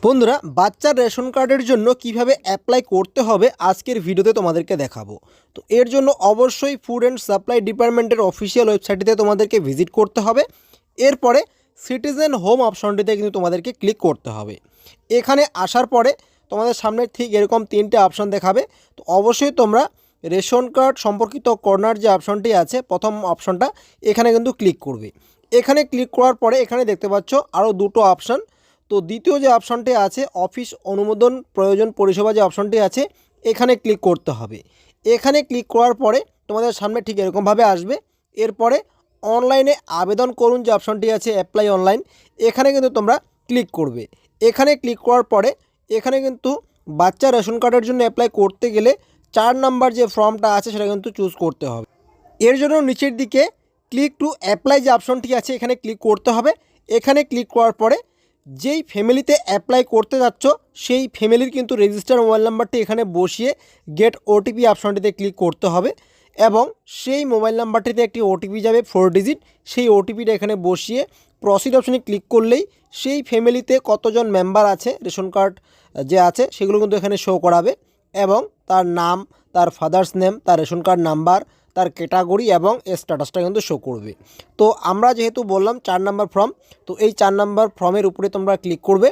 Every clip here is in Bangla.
বন্ধুরা, বাচ্চার রেশন কার্ডের জন্য কিভাবে অ্যাপ্লাই করতে হবে আজকের ভিডিওতে তোমাদেরকে দেখাবো। তো এর জন্য অবশ্যই ফুড অ্যান্ড সাপ্লাই ডিপার্টমেন্টের অফিসিয়াল ওয়েবসাইটটিতে তোমাদেরকে ভিজিট করতে হবে। এরপরে সিটিজেন হোম অপশনটিতে কিন্তু তোমাদেরকে ক্লিক করতে হবে। এখানে আসার পরে তোমাদের সামনে ঠিক এরকম তিনটে অপশন দেখাবে। তো অবশ্যই তোমরা রেশন কার্ড সম্পর্কিত কর্নার যে অপশনটি আছে, প্রথম অপশনটা, এখানে কিন্তু ক্লিক করবে। এখানে ক্লিক করার পরে এখানে দেখতে পাচ্ছ আরও দুটো অপশন। তো দ্বিতীয় যে অপশনটি আছে অফিস অনুমোদন প্রয়োজন পরিষেবা যে অপশনটি আছে, এখানে ক্লিক করতে হবে। এখানে ক্লিক করার পরে তোমাদের সামনে ঠিক এরকমভাবে আসবে। এরপরে অনলাইনে আবেদন করুন যে অপশনটি আছে, অ্যাপ্লাই অনলাইন, এখানে কিন্তু তোমরা ক্লিক করবে। এখানে ক্লিক করার পরে এখানে কিন্তু বাচ্চা রেশন কার্ডের জন্য অ্যাপ্লাই করতে গেলে 4 নাম্বার যে ফর্মটা আছে সেটা কিন্তু চুজ করতে হবে। এর জন্য নিচের দিকে ক্লিক টু অ্যাপ্লাই যে অপশনটি আছে এখানে ক্লিক করতে হবে। এখানে ক্লিক করার পরে যেই ফ্যামিলিতে অ্যাপ্লাই করতে যাচ্ছ সেই ফ্যামিলির কিন্তু রেজিস্টার মোবাইল নাম্বারটি এখানে বসিয়ে গেট ওটিপি অপশনটিতে ক্লিক করতে হবে এবং সেই মোবাইল নাম্বারটিতে একটি ওটিপি যাবে 4 ডিজিট। সেই ওটিপিটা এখানে বসিয়ে প্রসিড অপশনে ক্লিক করলেই সেই ফ্যামিলিতে কতজন মেম্বার আছে রেশন কার্ড যে আছে সেগুলো কিন্তু এখানে শো করাবে এবং তার নাম, তার ফাদার্স নেম, তার রেশন কার্ড নাম্বার, তার ক্যাটাগরি এবং স্ট্যাটাসটা কিন্তু শো করবে। তো আমরা যেহেতু বললাম 4 নাম্বার ফর্ম, তো এই 4 নাম্বার ফর্মের উপরে তোমরা ক্লিক করবে।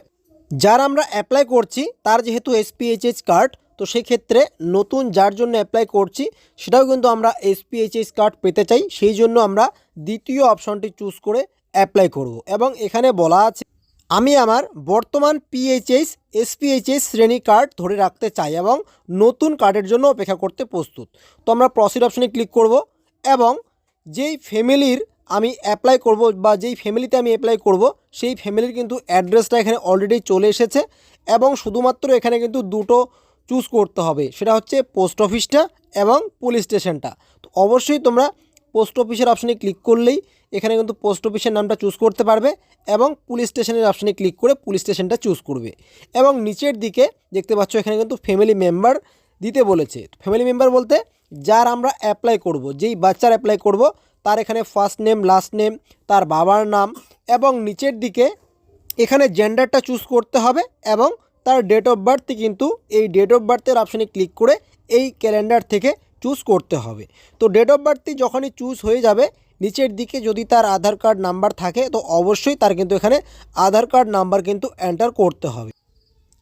যার আমরা অ্যাপ্লাই করছি তার যেহেতু এসপিএইচএস কার্ড, তো সেই ক্ষেত্রে নতুন যার জন্য অ্যাপ্লাই করছি সেটাও কিন্তু আমরা এসপিএইচএস কার্ড পেতে চাই, সেই জন্য আমরা দ্বিতীয় অপশনটি চুজ করে অ্যাপ্লাই করব। এবং এখানে বলা আছে আমি আমার বর্তমান পিএইচএস এসপিএইচএস শ্রেণী কার্ড ধরে রাখতে চাই এবং নতুন কার্ডের জন্য অপেক্ষা করতে প্রস্তুত। তো আমরা প্রসিড অপশনে ক্লিক করব এবং যেই ফ্যামিলির আমি অ্যাপ্লাই করব বা যেই ফ্যামিলিতে আমি অ্যাপ্লাই করব সেই ফ্যামিলির কিন্তু অ্যাড্রেসটা এখানে অলরেডি চলে এসেছে এবং শুধুমাত্র এখানে কিন্তু দুটো চুজ করতে হবে, সেটা হচ্ছে পোস্ট অফিসটা এবং পুলিশ স্টেশনটা। তো অবশ্যই তোমরা পোস্ট অফিসের অপশনে ক্লিক করলেই এখানে কিন্তু পোস্ট অফিসের নামটা চুজ করতে পারবে এবং পুলিশ স্টেশনের অপশনে ক্লিক করে পুলিশ স্টেশনটা চুজ করবে। এবং নিচের দিকে দেখতে পাচ্ছ এখানে কিন্তু ফ্যামিলি মেম্বার দিতে বলেছে। ফ্যামিলি মেম্বার বলতে যার আমরা অ্যাপ্লাই করব, যেই বাচ্চার অ্যাপ্লাই করব তার এখানে ফার্স্ট নেম, লাস্ট নেম, তার বাবার নাম এবং নিচের দিকে এখানে জেন্ডারটা চুজ করতে হবে এবং তার ডেট অফ বার্থ কিন্তু এই ডেট অফ বার্থের অপশনে ক্লিক করে এই ক্যালেন্ডার থেকে চুজ করতে হবে। তো ডেট অফ বার্থটি যখনই চুজ হয়ে যাবে নিচের দিকে যদি তার আধার কার্ড নাম্বার থাকে তো অবশ্যই তার কিন্তু এখানে আধার কার্ড নাম্বার কিন্তু এন্টার করতে হবে।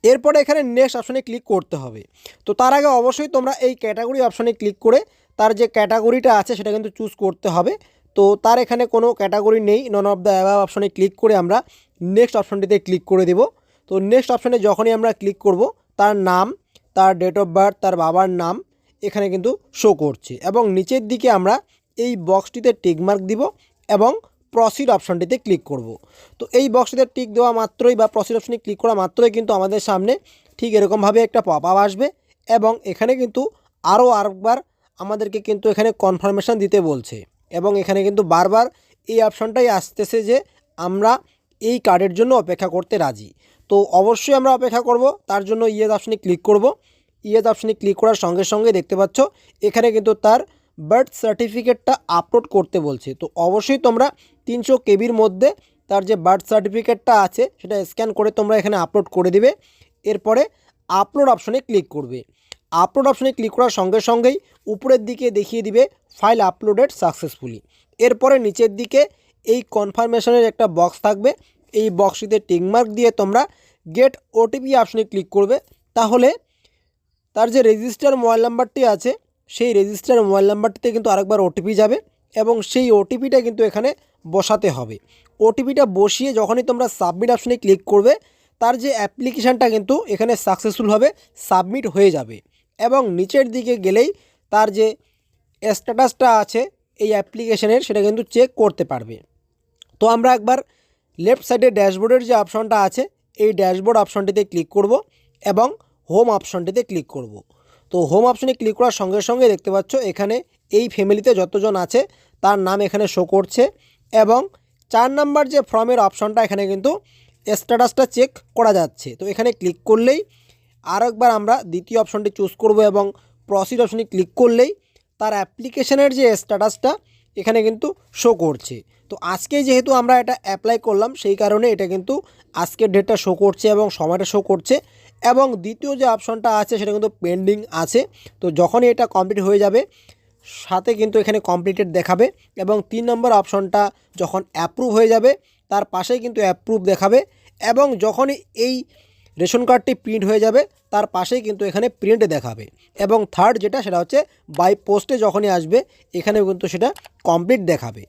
এরপরে এখানে নেক্সট অপশনে ক্লিক করতে হবে। তো তার আগে অবশ্যই তোমরা এই ক্যাটাগরি অপশনে ক্লিক করে তার যে ক্যাটাগরিটা আছে সেটা কিন্তু চুজ করতে হবে। তো তার এখানে কোনো ক্যাটাগরি নেই, নন অফ দ্য অ্যাবাভ অপশনে ক্লিক করে আমরা নেক্সট অপশনটিতে ক্লিক করে দেব। তো নেক্সট অপশনে যখনই আমরা ক্লিক করব তার নাম, তার ডেট অফ বার্থ, তার বাবার নাম এখানে কিন্তু শো করছে এবং নিচের দিকে আমরা এই বক্সটিতে টিকমার্ক দিব এবং প্রসিড অপশনটিতে ক্লিক করব। তো এই বক্সটিতে টিক দেওয়া মাত্রই বা প্রসিড অপশনে ক্লিক করা মাত্রই কিন্তু আমাদের সামনে ঠিক এরকমভাবে একটা পপ আপ আসবে এবং এখানে কিন্তু আরেকবার আমাদেরকে কিন্তু এখানে কনফার্মেশন দিতে বলছে এবং এখানে কিন্তু বারবার এই অপশনটাই আসতেছে যে আমরা এই কার্ডের জন্য অপেক্ষা করতে রাজি। তো অবশ্যই আমরা অপেক্ষা করব, তার জন্য ইয়েস অপশনে ক্লিক করব। ইয়েস অপশনে ক্লিক করার সঙ্গে সঙ্গে দেখতে পাচ্ছ এখানে কিন্তু তার বার্থ সার্টিফিকেটটা আপলোড করতে বলছে। তো অবশ্যই তোমরা 300 কেবির মধ্যে তার যে বার্থ সার্টিফিকেটটা আছে সেটা স্ক্যান করে তোমরা এখানে আপলোড করে দিবে। এরপরে আপলোড অপশনে ক্লিক করবে। আপলোড অপশনে ক্লিক করার সঙ্গে সঙ্গেই উপরের দিকে দেখিয়ে দিবে ফাইল আপলোডেড সাকসেসফুলি। এরপরে নিচের দিকে এই কনফার্মেশনের একটা বক্স থাকবে, এই বক্সটিতে টিকমার্ক দিয়ে তোমরা গেট ওটিপি অপশনে ক্লিক করবে। তাহলে তার যে রেজিস্টার মোবাইল নাম্বারটি আছে সেই রেজিস্টার মোবাইল নাম্বারটিতে কিন্তু আরেকবার ওটিপি যাবে এবং সেই ওটিপিটা কিন্তু এখানে বসাতে হবে। ওটিপিটা বসিয়ে যখনই তোমরা সাবমিট অপশনে ক্লিক করবে তার যে অ্যাপ্লিকেশানটা কিন্তু এখানে সাকসেসফুলভাবে সাবমিট হয়ে যাবে এবং নিচের দিকে গেলেই তার যে স্ট্যাটাসটা আছে এই অ্যাপ্লিকেশানের সেটা কিন্তু চেক করতে পারবে। তো আমরা একবার লেফট সাইডে ড্যাশবোর্ডের যে অপশনটা আছে এই ড্যাশবোর্ড অপশনটিতে ক্লিক করব এবং হোম অপশনটিতে ক্লিক করব। তো হোম অপশনে ক্লিক করার সঙ্গে সঙ্গে দেখতে পাচ্ছ এখানে এই ফ্যামিলিতে যতজন আছে তার নাম এখানে শো করছে এবং 4 নাম্বার যে ফর্মের অপশনটা এখানে কিন্তু স্ট্যাটাসটা চেক করা যাচ্ছে। তো এখানে ক্লিক করলেই আরেকবার আমরা দ্বিতীয় অপশনটি চুজ করব এবং প্রসিড অপশনে ক্লিক করলেই তার অ্যাপ্লিকেশনের যে স্ট্যাটাসটা এখানে কিন্তু শো করছে। তো আজকে যেহেতু আমরা এটা অ্যাপ্লাই করলাম সেই কারণে এটা কিন্তু আজকের ডেটটা শো করছে এবং সময়টা শো করছে। এবং দ্বিতীয় যে অপশনটা আছে সেটা কিন্তু পেন্ডিং আছে। তো যখনই এটা কমপ্লিট হয়ে যাবে সাথে কিন্তু এখানে কমপ্লিটেড দেখাবে এবং 3 নম্বর অপশনটা যখন অ্যাপ্রুভ হয়ে যাবে তার পাশেই কিন্তু অ্যাপ্রুভ দেখাবে এবং যখনই এই রেশন কার্ডটি প্রিন্ট হয়ে যাবে তার পাশেই কিন্তু এখানে প্রিন্ট দেখাবে। এবং থার্ড যেটা সেটা হচ্ছে বাই পোস্টে যখনই আসবে এখানেও কিন্তু সেটা কমপ্লিট দেখাবে।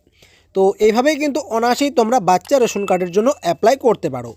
তো এইভাবেই কিন্তু অনায়াসেই তোমরা বাচ্চা রেশন কার্ডের জন্য অ্যাপ্লাই করতে পারো।